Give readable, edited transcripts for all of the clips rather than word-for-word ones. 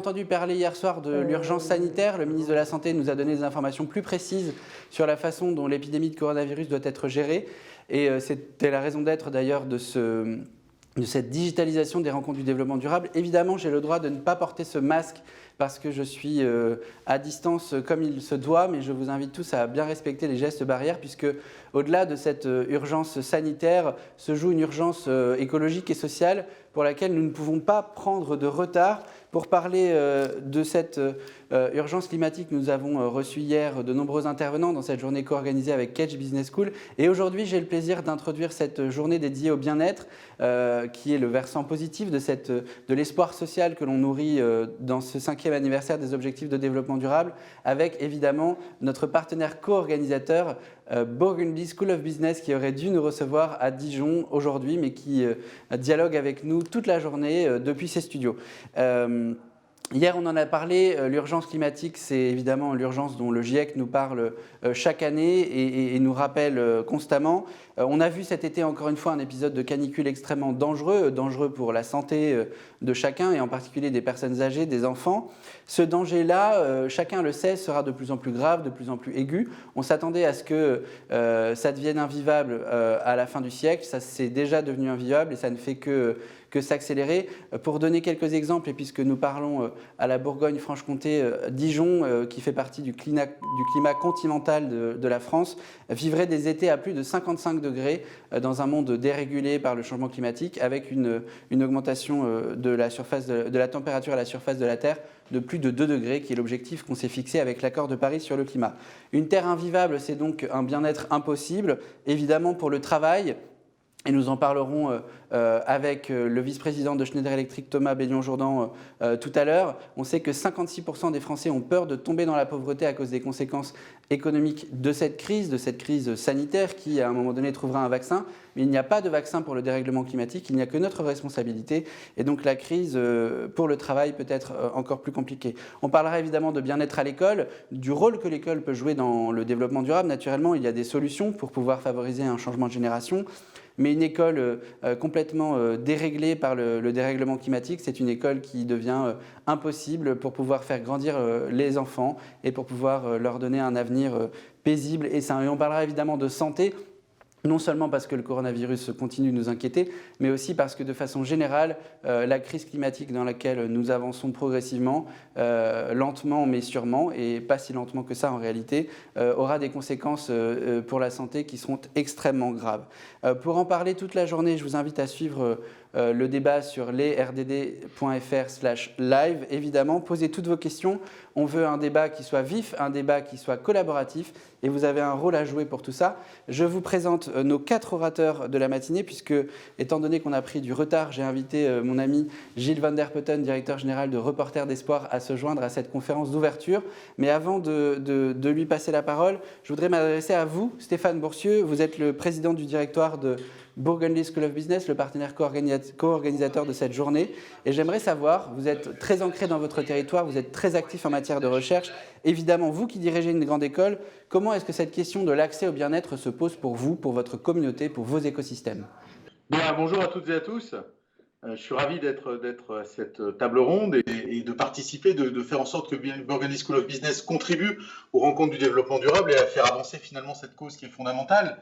entendu parler hier soir de l'urgence sanitaire. Le ministre de la Santé nous a donné des informations plus précises sur la façon dont l'épidémie de coronavirus doit être gérée. Et c'était la raison d'être d'ailleurs de cette digitalisation des rencontres du développement durable. Évidemment, j'ai le droit de ne pas porter ce masque parce que je suis à distance comme il se doit, mais je vous invite tous à bien respecter les gestes barrières puisque au-delà de cette urgence sanitaire se joue une urgence écologique et sociale pour laquelle nous ne pouvons pas prendre de retard. Pour parler de cette urgence climatique, nous avons reçu hier de nombreux intervenants dans cette journée co-organisée avec Catch Business School. Et aujourd'hui, j'ai le plaisir d'introduire cette journée dédiée au bien-être, qui est le versant positif de l'espoir social que l'on nourrit dans ce 5e anniversaire des objectifs de développement durable, avec évidemment notre partenaire co-organisateur, Burgundy School of Business, qui aurait dû nous recevoir à Dijon aujourd'hui, mais qui dialogue avec nous toute la journée depuis ses studios. Hier, on en a parlé, l'urgence climatique, c'est évidemment l'urgence dont le GIEC nous parle chaque année et nous rappelle constamment. On a vu cet été, encore une fois, un épisode de canicule extrêmement dangereux pour la santé de chacun et en particulier des personnes âgées, des enfants. Ce danger-là, chacun le sait, sera de plus en plus grave, de plus en plus aigu. On s'attendait à ce que ça devienne invivable à la fin du siècle. Ça, c'est déjà devenu invivable et ça ne fait que s'accélérer. Pour donner quelques exemples, et puisque nous parlons à la Bourgogne-Franche-Comté, Dijon, qui fait partie du climat continental de la France, vivrait des étés à plus de 55 degrés dans un monde dérégulé par le changement climatique, avec une augmentation de la température à la surface de la Terre de plus de 2 degrés, qui est l'objectif qu'on s'est fixé avec l'accord de Paris sur le climat. Une Terre invivable, c'est donc un bien-être impossible, évidemment pour le travail. Et nous en parlerons avec le vice-président de Schneider Electric, Thomas Bellion-Jourdan, tout à l'heure. On sait que 56% des Français ont peur de tomber dans la pauvreté à cause des conséquences économiques de cette crise sanitaire qui, à un moment donné, trouvera un vaccin. Mais il n'y a pas de vaccin pour le dérèglement climatique, il n'y a que notre responsabilité. Et donc la crise pour le travail peut être encore plus compliquée. On parlera évidemment de bien-être à l'école, du rôle que l'école peut jouer dans le développement durable. Naturellement, il y a des solutions pour pouvoir favoriser un changement de génération. Mais une école complètement déréglée par le dérèglement climatique, c'est une école qui devient impossible pour pouvoir faire grandir les enfants et pour pouvoir leur donner un avenir paisible et sain. Et on parlera évidemment de santé. Non seulement parce que le coronavirus continue de nous inquiéter, mais aussi parce que de façon générale, la crise climatique dans laquelle nous avançons progressivement, lentement mais sûrement, et pas si lentement que ça en réalité, aura des conséquences pour la santé qui seront extrêmement graves. Pour en parler toute la journée, je vous invite à suivre le débat sur lesrdd.fr/live. Évidemment, posez toutes vos questions. On veut un débat qui soit vif, un débat qui soit collaboratif et vous avez un rôle à jouer pour tout ça. Je vous présente nos 4 orateurs de la matinée puisque, étant donné qu'on a pris du retard, j'ai invité mon ami Gilles Van der Putten, directeur général de Reporters d'Espoir, à se joindre à cette conférence d'ouverture. Mais avant de lui passer la parole, je voudrais m'adresser à vous, Stéphane Boursieux. Vous êtes le président du directoire de Burgundy School of Business, le partenaire co-organisateur de cette journée. Et j'aimerais savoir, vous êtes très ancré dans votre territoire, vous êtes très actif en matière de recherche. Évidemment, vous qui dirigez une grande école, comment est-ce que cette question de l'accès au bien-être se pose pour vous, pour votre communauté, pour vos écosystèmes ? Bien, bonjour à toutes et à tous. Je suis ravi d'être à cette table ronde et de participer, de faire en sorte que Burgundy School of Business contribue aux rencontres du développement durable et à faire avancer finalement cette cause qui est fondamentale.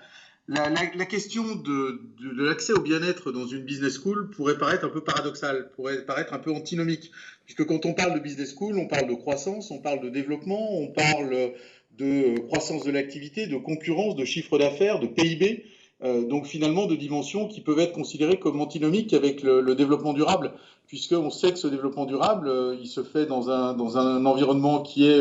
La question de l'accès au bien-être dans une business school pourrait paraître un peu paradoxale, pourrait paraître un peu antinomique, puisque quand on parle de business school, on parle de croissance, on parle de développement, on parle de croissance de l'activité, de concurrence, de chiffre d'affaires, de PIB, donc finalement de dimensions qui peuvent être considérées comme antinomiques avec le développement durable, puisqu'on sait que ce développement durable, il se fait dans un environnement qui est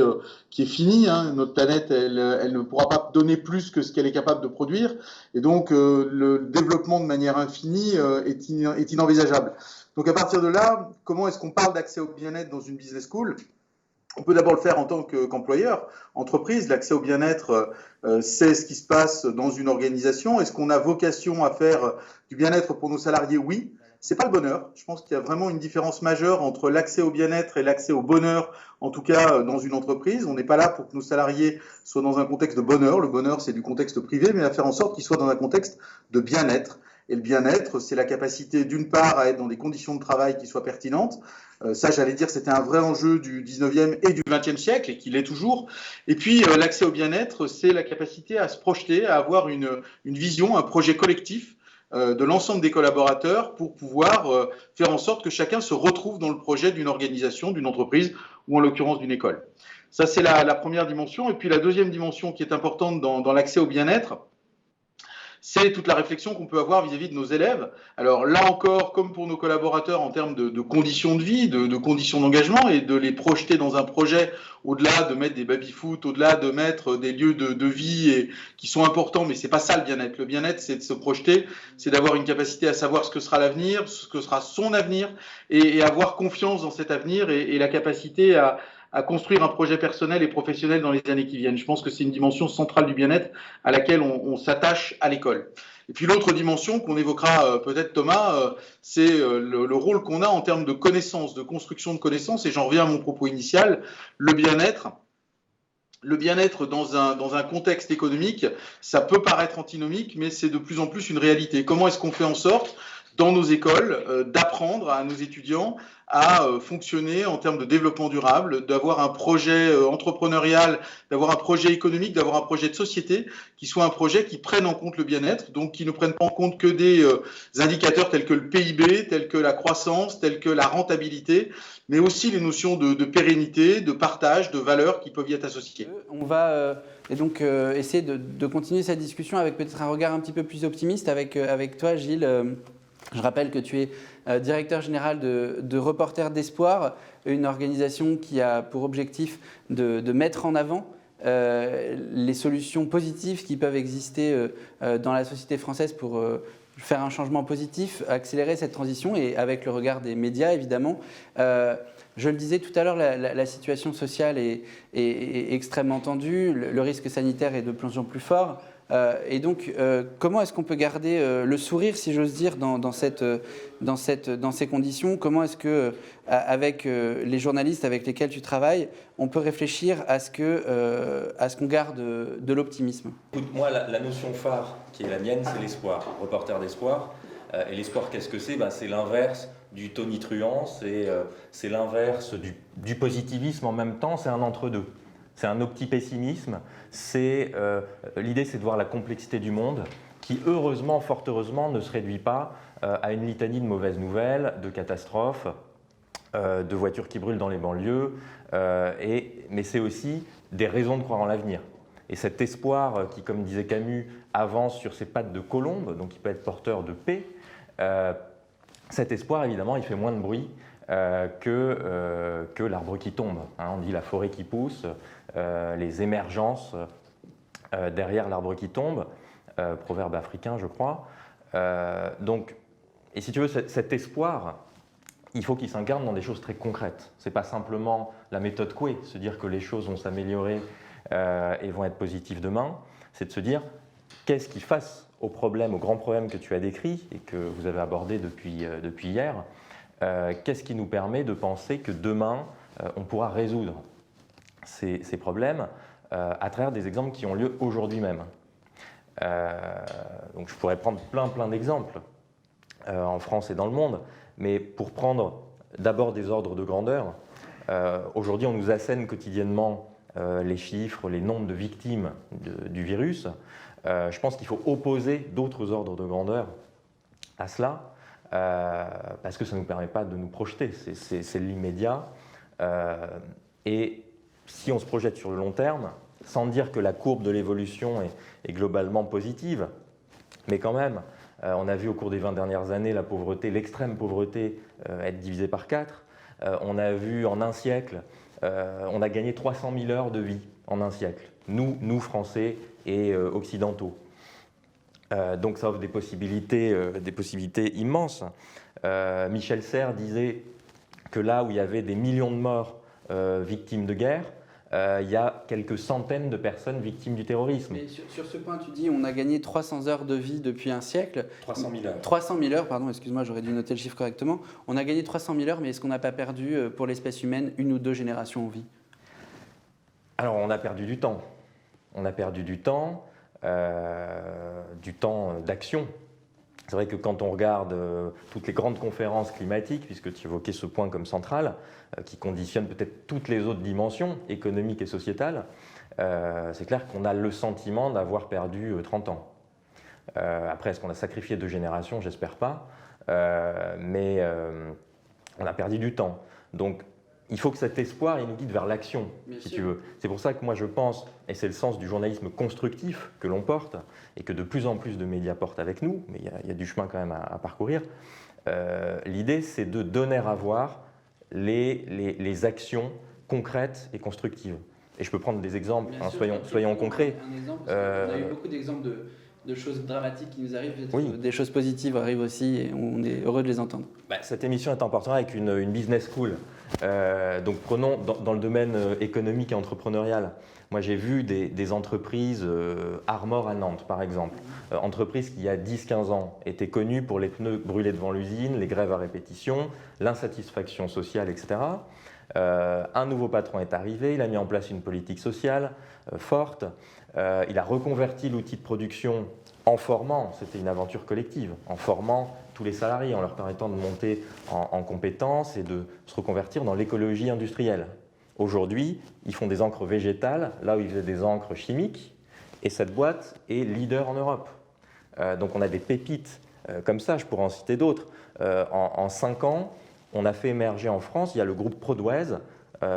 fini. Hein. Notre planète, elle ne pourra pas donner plus que ce qu'elle est capable de produire. Et donc, le développement de manière infinie est inenvisageable. Donc, à partir de là, comment est-ce qu'on parle d'accès au bien-être dans une business school ? On peut d'abord le faire en tant qu'employeur, entreprise. L'accès au bien-être, c'est ce qui se passe dans une organisation. Est-ce qu'on a vocation à faire du bien-être pour nos salariés ? Oui. C'est pas le bonheur. Je pense qu'il y a vraiment une différence majeure entre l'accès au bien-être et l'accès au bonheur, en tout cas dans une entreprise. On n'est pas là pour que nos salariés soient dans un contexte de bonheur. Le bonheur, c'est du contexte privé, mais à faire en sorte qu'ils soient dans un contexte de bien-être. Et le bien-être, c'est la capacité d'une part à être dans des conditions de travail qui soient pertinentes. Ça, j'allais dire, c'était un vrai enjeu du 19e et du 20e siècle, et qui l'est toujours. Et puis, l'accès au bien-être, c'est la capacité à se projeter, à avoir une vision, un projet collectif de l'ensemble des collaborateurs pour pouvoir faire en sorte que chacun se retrouve dans le projet d'une organisation, d'une entreprise ou en l'occurrence d'une école. Ça, c'est la première dimension. Et puis la deuxième dimension qui est importante dans l'accès au bien-être, c'est toute la réflexion qu'on peut avoir vis-à-vis de nos élèves. Alors là encore, comme pour nos collaborateurs en termes de conditions de vie, de conditions d'engagement, et de les projeter dans un projet au-delà de mettre des baby-foot, au-delà de mettre des lieux de vie qui sont importants, mais c'est pas ça le bien-être. Le bien-être, c'est de se projeter, c'est d'avoir une capacité à savoir ce que sera l'avenir, ce que sera son avenir, et avoir confiance dans cet avenir et la capacité à construire un projet personnel et professionnel dans les années qui viennent. Je pense que c'est une dimension centrale du bien-être à laquelle on s'attache à l'école. Et puis l'autre dimension qu'on évoquera peut-être Thomas, c'est le rôle qu'on a en termes de connaissances, de construction de connaissances, et j'en reviens à mon propos initial, le bien-être. Le bien-être dans un contexte économique, ça peut paraître antinomique, mais c'est de plus en plus une réalité. Comment est-ce qu'on fait en sorte, dans nos écoles, d'apprendre à nos étudiants à fonctionner en termes de développement durable, d'avoir un projet entrepreneurial, d'avoir un projet économique, d'avoir un projet de société qui soit un projet qui prenne en compte le bien-être, donc qui ne prenne pas en compte que des indicateurs tels que le PIB, tels que la croissance, tels que la rentabilité, mais aussi les notions de pérennité, de partage, de valeurs qui peuvent y être associées. On va donc essayer de continuer cette discussion avec peut-être un regard un petit peu plus optimiste avec toi, Gilles. Je rappelle que tu es directeur général de Reporters d'Espoir, une organisation qui a pour objectif de mettre en avant les solutions positives qui peuvent exister dans la société française pour faire un changement positif, accélérer cette transition, et avec le regard des médias évidemment. Je le disais tout à l'heure, la situation sociale est extrêmement tendue, le risque sanitaire est de plus en plus fort. Et donc, comment est-ce qu'on peut garder le sourire, si j'ose dire, dans ces conditions? Comment est-ce que, avec les journalistes avec lesquels tu travailles, on peut réfléchir à ce qu'on garde de l'optimisme? Écoute, moi, la notion phare qui est la mienne, c'est l'espoir. Reporter d'espoir. Et l'espoir, qu'est-ce que c'est? C'est l'inverse du tonitruant, c'est l'inverse du positivisme en même temps, c'est un entre-deux. C'est un opti-pessimisme. L'idée, c'est de voir la complexité du monde qui, heureusement, fort heureusement, ne se réduit pas à une litanie de mauvaises nouvelles, de catastrophes, de voitures qui brûlent dans les banlieues, mais c'est aussi des raisons de croire en l'avenir. Et cet espoir qui, comme disait Camus, avance sur ses pattes de colombe, donc il peut être porteur de paix, cet espoir, évidemment, il fait moins de bruit que l'arbre qui tombe. On dit la forêt qui pousse, les émergences derrière l'arbre qui tombe, proverbe africain, je crois. Et si tu veux, cet espoir, il faut qu'il s'incarne dans des choses très concrètes. Ce n'est pas simplement la méthode Coué, se dire que les choses vont s'améliorer et vont être positives demain. C'est de se dire, qu'est-ce qui, face aux grands problèmes que tu as décrits et que vous avez abordés depuis hier, qu'est-ce qui nous permet de penser que demain, on pourra résoudre ces problèmes à travers des exemples qui ont lieu aujourd'hui même. Donc je pourrais prendre plein d'exemples en France et dans le monde, mais pour prendre d'abord des ordres de grandeur, aujourd'hui on nous assène quotidiennement les chiffres, les nombres de victimes du virus. Je pense qu'il faut opposer d'autres ordres de grandeur à cela, parce que ça ne nous permet pas de nous projeter, c'est l'immédiat. Et si on se projette sur le long terme, sans dire que la courbe de l'évolution est globalement positive, mais quand même, on a vu au cours des 20 dernières années la pauvreté, l'extrême pauvreté être divisée par 4. On a vu en un siècle, on a gagné 300 000 heures de vie en un siècle, nous Français et occidentaux. Donc ça offre des possibilités immenses. Michel Serres disait que là où il y avait des millions de morts victimes de guerre, il y a quelques centaines de personnes victimes du terrorisme. Mais sur ce point, tu dis on a gagné 300 heures de vie depuis un siècle. 300 000 heures. 300 000 heures, pardon, excuse-moi, j'aurais dû noter le chiffre correctement. On a gagné 300 000 heures, mais est-ce qu'on n'a pas perdu pour l'espèce humaine 1 ou 2 générations en vie? Alors on a perdu du temps. On a perdu du temps d'action. C'est vrai que quand on regarde toutes les grandes conférences climatiques, puisque tu évoquais ce point comme central, qui conditionne peut-être toutes les autres dimensions économiques et sociétales, c'est clair qu'on a le sentiment d'avoir perdu 30 ans. Après, est-ce qu'on a sacrifié 2 générations? J'espère pas. Mais on a perdu du temps. Donc, il faut que cet espoir il nous guide vers l'action, si tu veux. C'est pour ça que moi je pense, et c'est le sens du journalisme constructif que l'on porte, et que de plus en plus de médias portent avec nous, mais il y a du chemin quand même à parcourir. L'idée, c'est de donner à voir les actions concrètes et constructives. Et je peux prendre des exemples, hein, soyons concrets. Un exemple, on a eu beaucoup d'exemples de choses dramatiques qui nous arrivent, oui. Des choses positives arrivent aussi et on est heureux de les entendre. Cette émission est en partenariat avec une business school. Donc prenons dans le domaine économique et entrepreneurial. Moi j'ai vu des entreprises, Armor à Nantes par exemple, entreprise qui il y a 10-15 ans était connue pour les pneus brûlés devant l'usine, les grèves à répétition, l'insatisfaction sociale, etc. Un nouveau patron est arrivé, il a mis en place une politique sociale forte, il a reconverti l'outil de production en formant, c'était une aventure collective, en formant tous les salariés, en leur permettant de monter en compétences et de se reconvertir dans l'écologie industrielle. Aujourd'hui, ils font des encres végétales, là où ils faisaient des encres chimiques, et cette boîte est leader en Europe. Donc on a des pépites comme ça, je pourrais en citer d'autres. En 5 ans, on a fait émerger en France, il y a le groupe Prodways,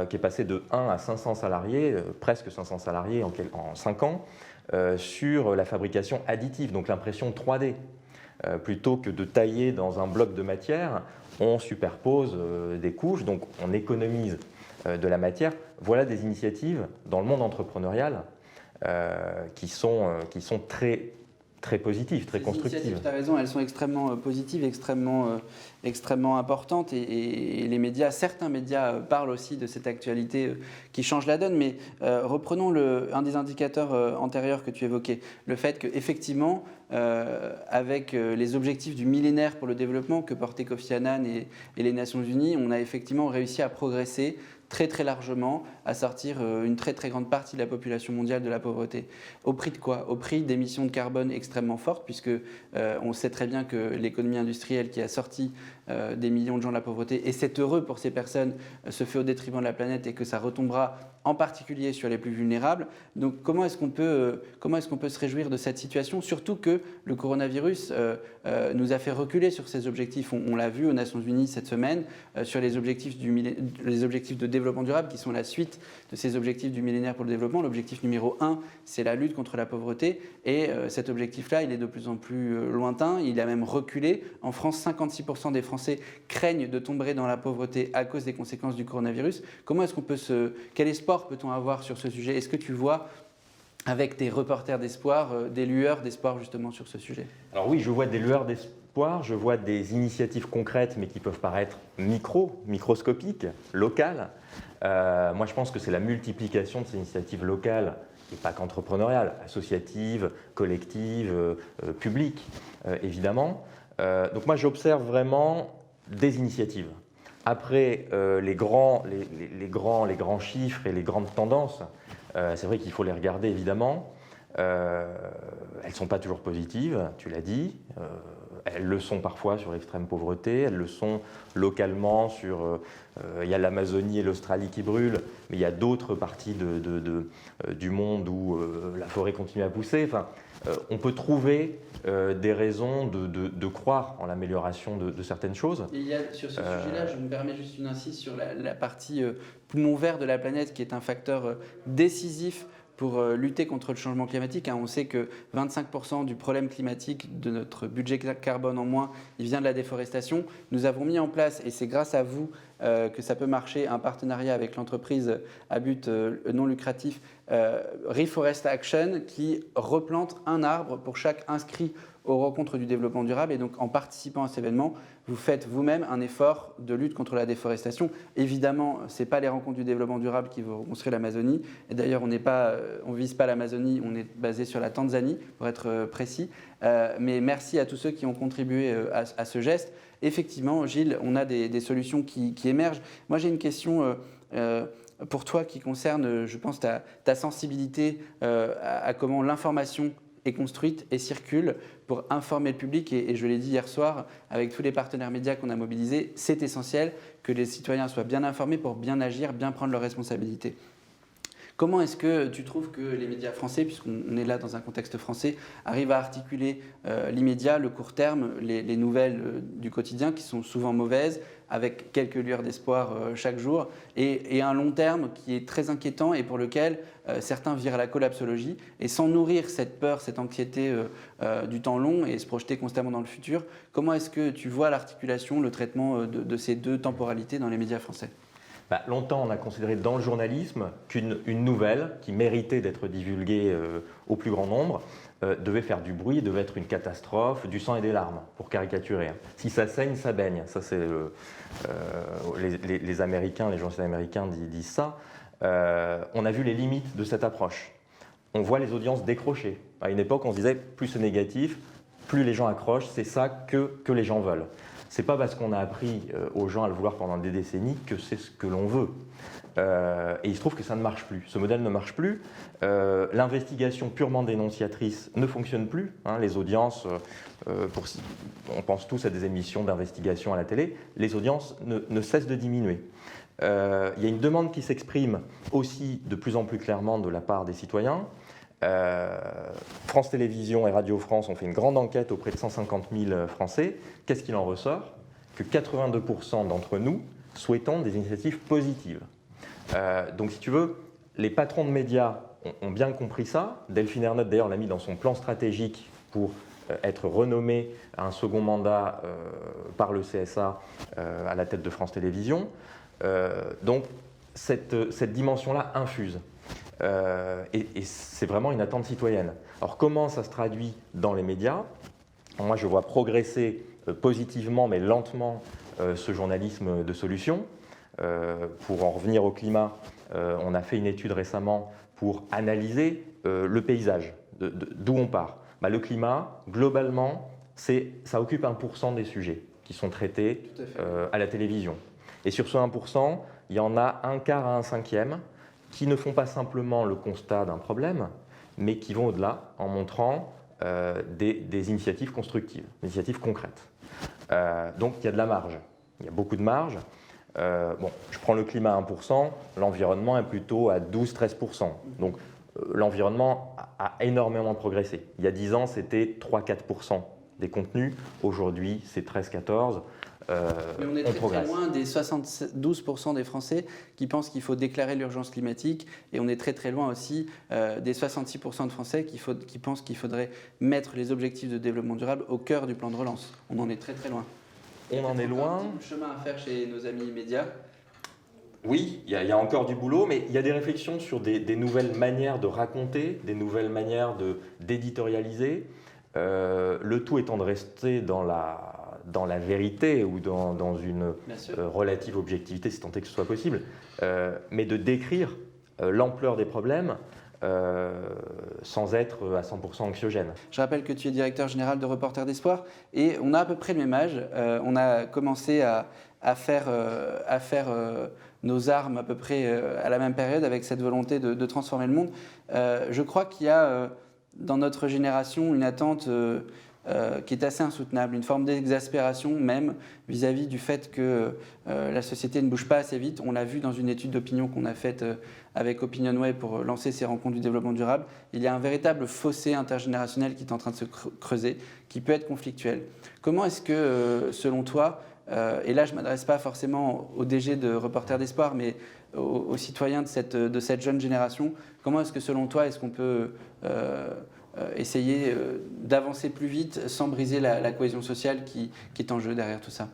qui est passé de 1 à 500 salariés, presque 500 salariés en 5 ans, sur la fabrication additive, donc l'impression 3D. Plutôt que de tailler dans un bloc de matière, on superpose des couches, donc on économise de la matière. Voilà des initiatives dans le monde entrepreneurial qui sont très positives, très constructives. Tu as raison, elles sont extrêmement positives, extrêmement importantes et les médias, certains médias parlent aussi de cette actualité qui change la donne, mais reprenons un des indicateurs antérieurs que tu évoquais, le fait qu'effectivement, avec les objectifs du millénaire pour le développement que portait Kofi Annan et les Nations Unies, on a effectivement réussi à progresser très largement à sortir une très grande partie de la population mondiale de la pauvreté. Au prix de quoi? Au prix d'émissions de carbone extrêmement fortes, puisque on sait très bien que l'économie industrielle qui a sorti des millions de gens de la pauvreté, et c'est heureux pour ces personnes, se fait au détriment de la planète et que ça retombera en particulier sur les plus vulnérables. Donc comment est-ce qu'on peut se réjouir de cette situation, surtout que le coronavirus nous a fait reculer sur ces objectifs. On l'a vu aux Nations Unies cette semaine, sur les objectifs de développement durable qui sont la suite de ces objectifs du millénaire pour le développement. L'objectif numéro 1, c'est la lutte contre la pauvreté et cet objectif-là, il est de plus en plus lointain, il a même reculé. En France, 56% des Français craignent de tomber dans la pauvreté à cause des conséquences du coronavirus. Quel espoir peut-on avoir sur ce sujet? Est-ce que tu vois avec tes reporters d'espoir, des lueurs d'espoir justement sur ce sujet? Alors oui, je vois des lueurs d'espoir, je vois des initiatives concrètes mais qui peuvent paraître microscopiques, locales. Moi je pense que c'est la multiplication de ces initiatives locales, et pas qu'entrepreneuriales, associatives, collectives, publiques, évidemment. Donc moi j'observe vraiment des initiatives. Après les grands chiffres et les grandes tendances, c'est vrai qu'il faut les regarder évidemment. Elles ne sont pas toujours positives, tu l'as dit. Elles le sont parfois sur l'extrême pauvreté, elles le sont localement sur... il y a l'Amazonie et l'Australie qui brûlent, mais il y a d'autres parties du monde où la forêt continue à pousser. Enfin, on peut trouver des raisons de croire en l'amélioration de certaines choses. Et il y a, sur ce sujet-là, je me permets juste une insiste sur la partie poumon vert de la planète qui est un facteur décisif pour lutter contre le changement climatique. On sait que 25% du problème climatique de notre budget carbone en moins, il vient de la déforestation. Nous avons mis en place, et c'est grâce à vous que ça peut marcher, un partenariat avec l'entreprise à but non lucratif Reforest Action qui replante un arbre pour chaque inscrit aux rencontres du développement durable. Et donc en participant à cet événement, vous faites vous-même un effort de lutte contre la déforestation. Évidemment, ce n'est pas les rencontres du développement durable qui vont reconstruire l'Amazonie. Et d'ailleurs, on ne vise pas l'Amazonie, on est basé sur la Tanzanie, pour être précis. Mais merci à tous ceux qui ont contribué à ce geste. Effectivement, Gilles, on a des solutions qui émergent. Moi, j'ai une question pour toi qui concerne, je pense, ta sensibilité à comment l'information est construite et circule pour informer le public. Et je l'ai dit hier soir, avec tous les partenaires médias qu'on a mobilisés, c'est essentiel que les citoyens soient bien informés pour bien agir, bien prendre leurs responsabilités. Comment est-ce que tu trouves que les médias français, puisqu'on est là dans un contexte français, arrivent à articuler l'immédiat, le court terme, les nouvelles du quotidien qui sont souvent mauvaises, avec quelques lueurs d'espoir chaque jour, et un long terme qui est très inquiétant et pour lequel certains virent à la collapsologie, et sans nourrir cette peur, cette anxiété du temps long et se projeter constamment dans le futur, comment est-ce que tu vois l'articulation, le traitement de ces deux temporalités dans les médias français ? Longtemps, on a considéré dans le journalisme qu'une nouvelle qui méritait d'être divulguée au plus grand nombre devait faire du bruit, devait être une catastrophe, du sang et des larmes, pour caricaturer. Si ça saigne, ça baigne. Ça, c'est les Américains, les journalistes américains disent ça. On a vu les limites de cette approche. On voit les audiences décrocher. À une époque, on se disait plus c'est négatif, plus les gens accrochent, c'est ça que les gens veulent. Ce n'est pas parce qu'on a appris aux gens à le vouloir pendant des décennies que c'est ce que l'on veut. Et il se trouve que ça ne marche plus. Ce modèle ne marche plus. L'investigation purement dénonciatrice ne fonctionne plus. Les audiences, on pense tous à des émissions d'investigation à la télé, les audiences ne cessent de diminuer. Il y a une demande qui s'exprime aussi de plus en plus clairement de la part des citoyens. France Télévisions et Radio France ont fait une grande enquête auprès de 150 000 Français. Qu'est-ce qu'il en ressort ? Que 82% d'entre nous souhaitons des initiatives positives. Donc si tu veux, les patrons de médias ont bien compris ça. Delphine Ernotte d'ailleurs l'a mis dans son plan stratégique pour être renommé à un second mandat par le CSA à la tête de France Télévisions. Donc cette dimension-là infuse. Et c'est vraiment une attente citoyenne. Alors comment ça se traduit dans les médias ? Moi je vois progresser positivement mais lentement ce journalisme de solution. Pour en revenir au climat, on a fait une étude récemment pour analyser le paysage, d'où on part. Le climat, globalement, ça occupe 1% des sujets qui sont traités à la télévision. Et sur ce 1%, il y en a un quart à un cinquième qui ne font pas simplement le constat d'un problème, mais qui vont au-delà en montrant des initiatives constructives, des initiatives concrètes. Donc il y a de la marge, il y a beaucoup de marge. Je prends le climat à 1%, l'environnement est plutôt à 12-13%. Donc l'environnement a énormément progressé. Il y a 10 ans, c'était 3-4% des contenus. Aujourd'hui, c'est 13-14%. Mais on est très loin des 72% des Français qui pensent qu'il faut déclarer l'urgence climatique, et on est très loin aussi des 66% de Français qui pensent qu'il faudrait mettre les objectifs de développement durable au cœur du plan de relance. On en est très loin. On en est loin. Un petit chemin à faire chez nos amis médias. Oui, il y a encore du boulot, mais il y a des réflexions sur des nouvelles manières de raconter, des nouvelles manières d'éditorialiser. Le tout étant de rester dans la vérité ou dans une relative objectivité, si tant est que ce soit possible, mais de décrire l'ampleur des problèmes sans être à 100% anxiogène. Je rappelle que tu es directeur général de Reporters d'Espoir et on a à peu près le même âge. On a commencé à faire nos armes à peu près à la même période avec cette volonté de transformer le monde. Je crois qu'il y a dans notre génération une attente qui est assez insoutenable, une forme d'exaspération même vis-à-vis du fait que la société ne bouge pas assez vite. On l'a vu dans une étude d'opinion qu'on a faite avec OpinionWay pour lancer ces rencontres du développement durable. Il y a un véritable fossé intergénérationnel qui est en train de se creuser, qui peut être conflictuel. Comment est-ce que, selon toi, et là je ne m'adresse pas forcément au DG de Reporters d'Espoir, mais aux citoyens de cette jeune génération, comment est-ce que, selon toi, est-ce qu'on peut essayer d'avancer plus vite sans briser la cohésion sociale qui est en jeu derrière tout ça?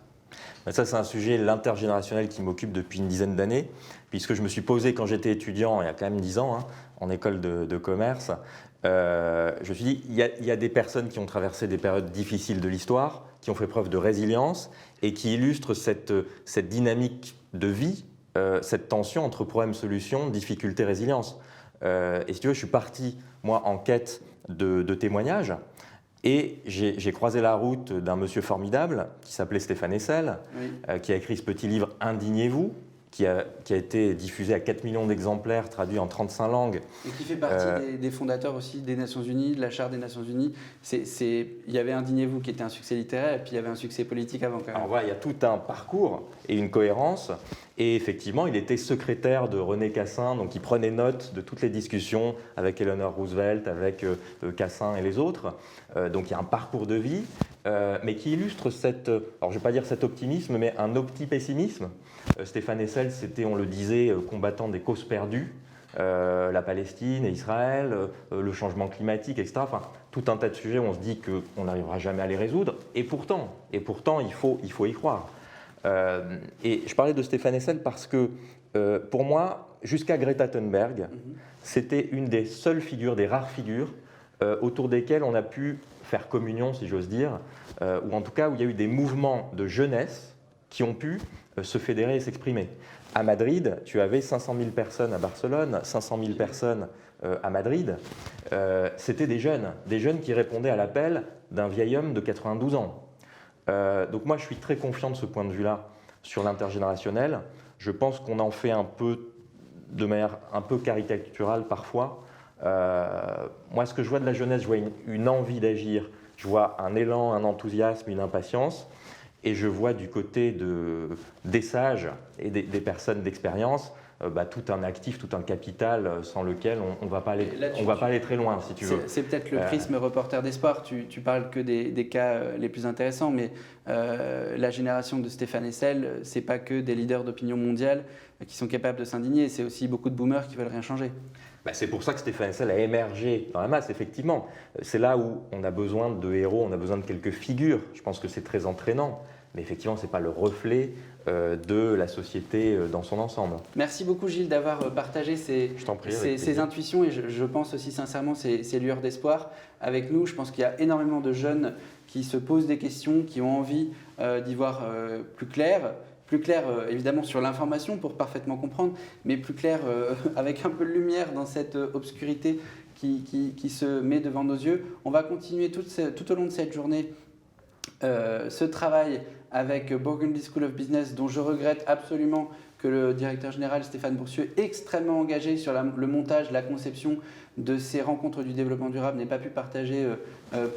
Ça, c'est un sujet, l'intergénérationnel, qui m'occupe depuis une dizaine d'années, puisque je me suis posé quand j'étais étudiant, il y a quand même 10 ans, en école de commerce. Je me suis dit, il y a des personnes qui ont traversé des périodes difficiles de l'histoire, qui ont fait preuve de résilience et qui illustrent cette dynamique de vie, cette tension entre problème-solution, difficulté, résilience. Et si tu veux, je suis parti, moi, en quête de témoignages. Et j'ai croisé la route d'un monsieur formidable qui s'appelait Stéphane Hessel, oui, qui a écrit ce petit livre « Indignez-vous », qui a été diffusé à 4 millions d'exemplaires, traduit en 35 langues. Et qui fait partie des fondateurs aussi des Nations Unies, de la Charte des Nations Unies. Il y avait Indignez-vous qui était un succès littéraire et puis il y avait un succès politique avant quand même. Alors voilà, il y a tout un parcours et une cohérence. Et effectivement, il était secrétaire de René Cassin, donc il prenait note de toutes les discussions avec Eleanor Roosevelt, avec Cassin et les autres. Donc il y a un parcours de vie, mais qui illustre alors je ne vais pas dire cet optimisme, mais un opti-pessimisme. Stéphane Hessel, c'était, on le disait, combattant des causes perdues, la Palestine et Israël, le changement climatique, etc. Enfin, tout un tas de sujets où on se dit qu'on n'arrivera jamais à les résoudre, et pourtant il faut y croire. Et je parlais de Stéphane Hessel parce que, pour moi, jusqu'à Greta Thunberg, c'était une des seules figures, des rares figures, autour desquelles on a pu faire communion, si j'ose dire, ou en tout cas où il y a eu des mouvements de jeunesse qui ont pu se fédérer et s'exprimer. À Madrid, tu avais 500 000 personnes à Barcelone, 500 000 personnes à Madrid. C'était des jeunes qui répondaient à l'appel d'un vieil homme de 92 ans. Donc moi, je suis très confiant de ce point de vue-là sur l'intergénérationnel. Je pense qu'on en fait un peu de manière un peu caricaturale parfois. Moi, ce que je vois de la jeunesse, je vois une envie d'agir, je vois un élan, un enthousiasme, une impatience. Et je vois du côté des sages et des personnes d'expérience tout un actif, tout un capital sans lequel on ne va pas aller très loin, si tu veux. C'est peut-être le prisme reporter d'espoir. Tu parles que des cas les plus intéressants, mais la génération de Stéphane Hessel, ce n'est pas que des leaders d'opinion mondiale qui sont capables de s'indigner, c'est aussi beaucoup de boomers qui veulent rien changer. C'est pour ça que Stéphane Hessel a émergé dans la masse, effectivement. C'est là où on a besoin de héros, on a besoin de quelques figures. Je pense que c'est très entraînant. Mais effectivement, ce n'est pas le reflet de la société dans son ensemble. Merci beaucoup Gilles d'avoir partagé ces intuitions et je pense aussi sincèrement ces lueurs d'espoir avec nous. Je pense qu'il y a énormément de jeunes qui se posent des questions, qui ont envie d'y voir plus clair évidemment sur l'information pour parfaitement comprendre, mais plus clair avec un peu de lumière dans cette obscurité qui se met devant nos yeux. On va continuer tout au long de cette journée ce travail avec Burgundy School of Business, dont je regrette absolument que le directeur général Stéphane Boursieux, extrêmement engagé sur le montage, la conception de ces rencontres du développement durable, n'ait pas pu partager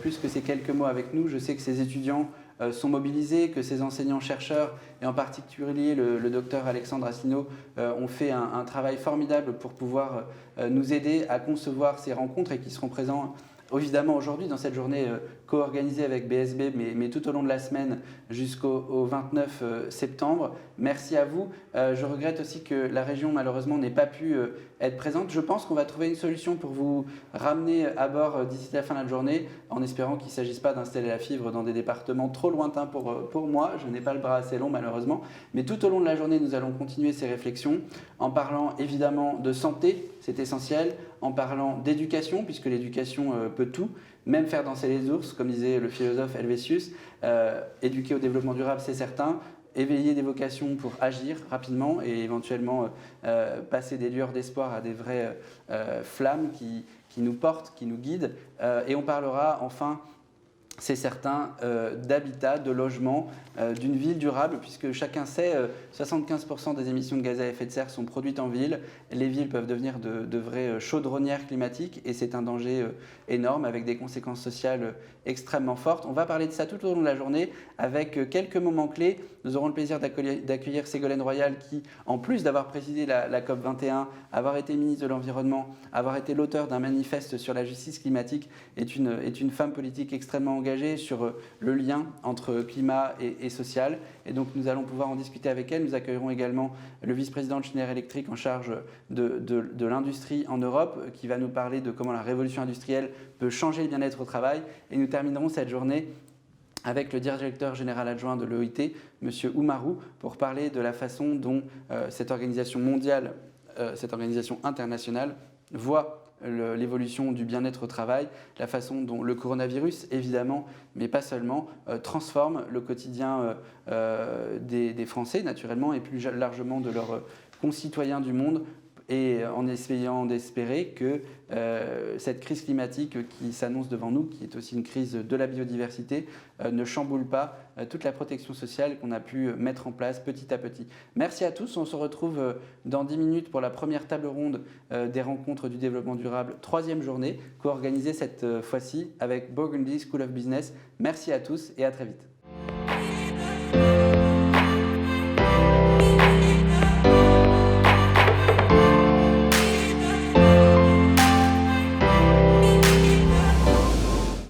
plus que ces quelques mots avec nous. Je sais que ces étudiants sont mobilisés, que ces enseignants-chercheurs, et en particulier le docteur Alexandre Asselineau, ont fait un travail formidable pour pouvoir nous aider à concevoir ces rencontres et qui seront présents évidemment aujourd'hui dans cette journée co-organisée avec BSB, mais tout au long de la semaine jusqu'au 29 septembre. Merci à vous. Je regrette aussi que la région malheureusement n'ait pas pu être présente. Je pense qu'on va trouver une solution pour vous ramener à bord d'ici la fin de la journée, en espérant qu'il ne s'agisse pas d'installer la fibre dans des départements trop lointains pour moi. Je n'ai pas le bras assez long malheureusement. Mais tout au long de la journée, nous allons continuer ces réflexions en parlant évidemment de santé, c'est essentiel, en parlant d'éducation, puisque l'éducation peut tout, même faire danser les ours, comme disait le philosophe Helvétius. Éduquer au développement durable, c'est certain. Éveiller des vocations pour agir rapidement et éventuellement passer des lueurs d'espoir à des vraies flammes qui nous portent, qui nous guident. Et on parlera enfin, c'est certain, d'habitat, de logement, d'une ville durable, puisque chacun sait, 75% des émissions de gaz à effet de serre sont produites en ville. Les villes peuvent devenir de vraies chaudronnières climatiques et c'est un danger énorme avec des conséquences sociales extrêmement fortes. On va parler de ça tout au long de la journée avec quelques moments clés. Nous aurons le plaisir d'accueillir Ségolène Royal qui, en plus d'avoir présidé la COP21, avoir été ministre de l'Environnement, avoir été l'auteur d'un manifeste sur la justice climatique, est une femme politique extrêmement engagée sur le lien entre climat et social. Et donc nous allons pouvoir en discuter avec elle. Nous accueillerons également le vice-président de Schneider Electric en charge de l'industrie en Europe qui va nous parler de comment la révolution industrielle peut changer le bien-être au travail. Et nous terminerons cette journée avec le directeur général adjoint de l'OIT, M. Oumarou, pour parler de la façon dont cette organisation mondiale, cette organisation internationale, voit l'évolution du bien-être au travail, la façon dont le coronavirus, évidemment, mais pas seulement, transforme le quotidien des Français, naturellement, et plus largement de leurs concitoyens du monde, et en essayant d'espérer que cette crise climatique qui s'annonce devant nous, qui est aussi une crise de la biodiversité, ne chamboule pas toute la protection sociale qu'on a pu mettre en place petit à petit. Merci à tous, on se retrouve dans 10 minutes pour la première table ronde des rencontres du développement durable, 3e journée, co-organisée cette fois-ci avec Burgundy School of Business. Merci à tous et à très vite.